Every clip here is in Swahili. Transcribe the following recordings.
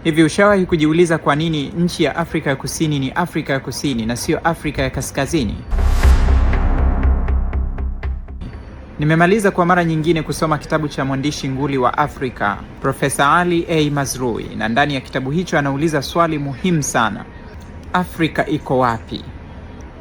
Hivi ushawahi kujiuliza kwa nini nchi ya Afrika ya Kusini ni Afrika ya Kusini na sio Afrika ya Kaskazini? Nimemaliza kwa mara nyingine kusoma kitabu cha mwandishi nguli wa Afrika, Profesa Ali A. Mazrui, na ndani ya kitabu hicho anauliza swali muhimu sana. Afrika iko wapi?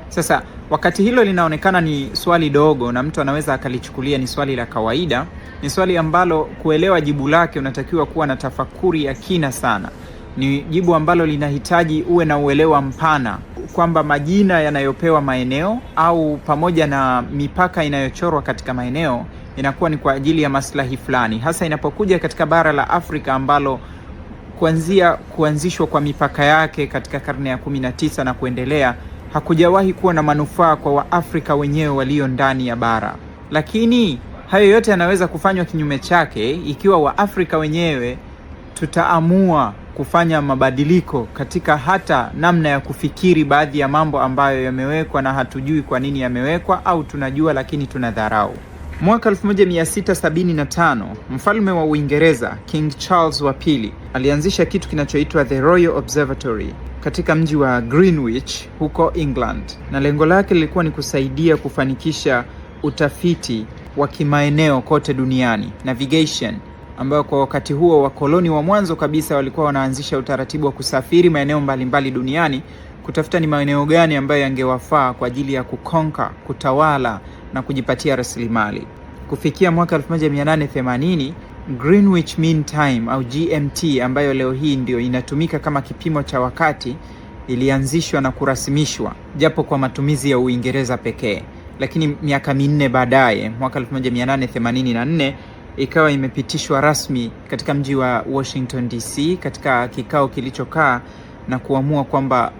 Sasa, wakati hilo linaonekana ni swali dogo na mtu anaweza akalichukulia ni swali la kawaida, ni swali ambalo kuelewa jibu lake unatakiwa kuwa na tafakuri ya kina sana. Ni jibu ambalo linahitaji uwe na uelewa mpana kwamba majina yanayopewa maeneo au pamoja na mipaka inayochorwa katika maeneo inakuwa ni kwa ajili ya maslahi fulani, hasa inapokuja katika bara la Afrika ambalo kuanzia kuanzishwa kwa mipaka yake katika karne ya 19 na kuendelea hakujawahi kuwa na manufaa kwa Waafrika wenyewe walio ndani ya bara. Lakini hayo yote yanaweza kufanywa kinyume chake ikiwa Waafrika wenyewe tutaamua kufanya mabadiliko katika hata namna ya kufikiri baadhi ya mambo ambayo yamewekwa na hatujui kwa nini yamewekwa, au tunajua lakini tunadharau. Mwaka 1675 mfalme wa Uingereza King Charles wa pili alianzisha kitu kinachoitwa The Royal Observatory katika mji wa Greenwich huko England, na lengo lake lilikuwa ni kusaidia kufanikisha utafiti wa kimaeneo kote duniani, navigation, ambayo kwa wakati huo wakoloni wa mwanzo kabisa walikuwa wanaanzisha utaratibu wa kusafiri maeneo mbalimbali duniani kutafuta ni maeneo gani ambayo yangewafaa kwa ajili ya kukonka, kutawala na kujipatia rasilimali. Kufikia mwaka 1880 Greenwich Mean Time au GMT, ambayo leo hii ndio inatumika kama kipimo cha wakati, ilianzishwa na kurasimishwa japo kwa matumizi ya Uingereza pekee. Lakini miaka minne baadaye, mwaka 1884, ikawa imepitishwa rasmi katika mji wa Washington DC katika kikao kilichokaa na kuamua kwamba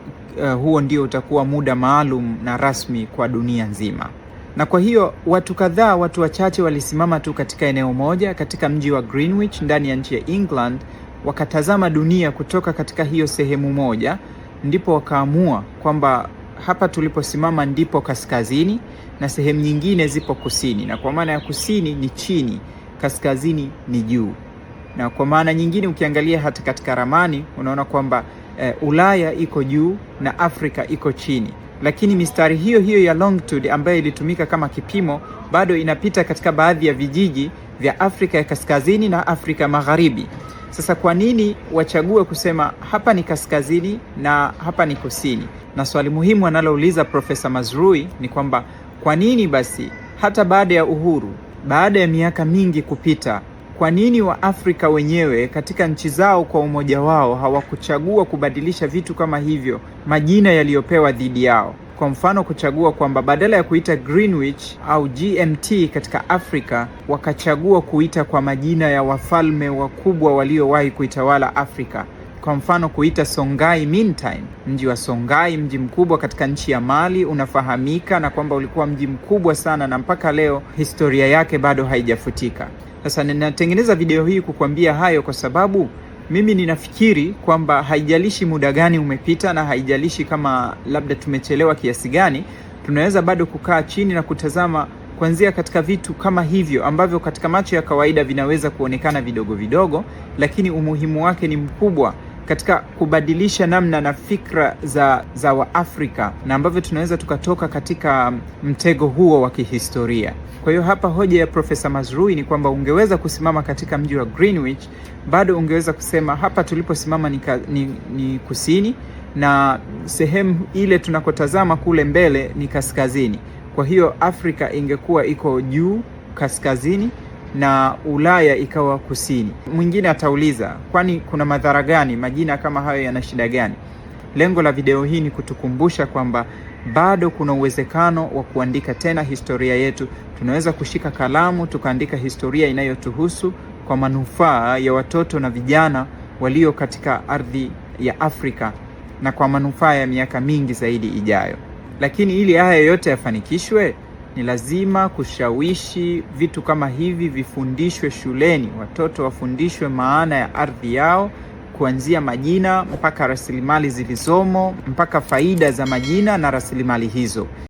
huo ndio utakuwa muda maalum na rasmi kwa dunia nzima. Na kwa hiyo watu wachache walisimama tu katika eneo moja katika mji wa Greenwich ndani ya nchi ya England, wakatazama dunia kutoka katika hiyo sehemu moja, ndipo wakaamua kwamba hapa tuliposimama ndipo kaskazini na sehemu nyingine zipo kusini, na kwa maana ya kusini ni chini, kaskazini ni juu. Na kwa maana nyingine ukiangalia hata katika ramani unaona kwamba Ulaya iko juu na Afrika iko chini. Lakini mistari hiyo hiyo ya longitude ambayo ilitumika kama kipimo bado inapita katika baadhi ya vijiji vya Afrika ya Kaskazini na Afrika Magharibi. Sasa kwa nini wachague kusema hapa ni kaskazini na hapa ni kusini? Na swali muhimu analouliza Profesa Mazrui ni kwamba kwa nini basi hata baada ya uhuru, baada ya miaka mingi kupita, kwa nini Waafrika wenyewe katika nchi zao kwa umoja wao hawakuchagua kubadilisha vitu kama hivyo, majina yaliyopewa dhidi yao? Kwa mfano, kuchagua kwamba badala ya kuita Greenwich au GMT katika Afrika, wakachagua kuita kwa majina ya wafalme wakubwa waliowahi kuitawala Afrika. Kwa mfano, kuita Songhai Mean Time. Mji wa Songhai, mji mkubwa katika nchi ya Mali, unafahamika na kwamba ulikuwa mji mkubwa sana na mpaka leo historia yake bado haijafutika. Sasa ninatengeneza video hii kukwambia hayo kwa sababu mimi ninafikiri kwamba haijalishi muda gani umepita na haijalishi kama labda tumechelewa kiasi gani, tunaweza bado kukaa chini na kutazama kuanzia katika vitu kama hivyo ambavyo katika macho ya kawaida vinaweza kuonekana vidogo vidogo, lakini umuhimu wake ni mkubwa katika kubadilisha namna na fikra za Waafrika, na ambavyo tunaweza tukatoka katika mtego huo wa kihistoria. Kwa hiyo hapa hoja ya Profesa Mazrui ni kwamba ungeweza kusimama katika mji wa Greenwich, bado ungeweza kusema hapa tuliposimama ni kusini na sehemu ile tunakotazama kule mbele ni kaskazini. Kwa hiyo Afrika ingekuwa iko juu kaskazini na Ulaya ikawa kusini. Mwingine atauliza, kwani kuna madhara gani? Majina kama hayo yana shida gani? Lengo la video hii ni kutukumbusha kwamba bado kuna uwezekano wa kuandika tena historia yetu. Tunaweza kushika kalamu tukaandika historia inayotuhusu kwa manufaa ya watoto na vijana walio katika ardhi ya Afrika na kwa manufaa ya miaka mingi zaidi ijayo. Lakini ili haya yote yafanikishwe, ni lazima kushawishi vitu kama hivi vifundishwe shuleni. Watoto wafundishwe maana ya ardhi yao, kuanzia majina mpaka rasilimali zilizomo, mpaka faida za majina na rasilimali hizo.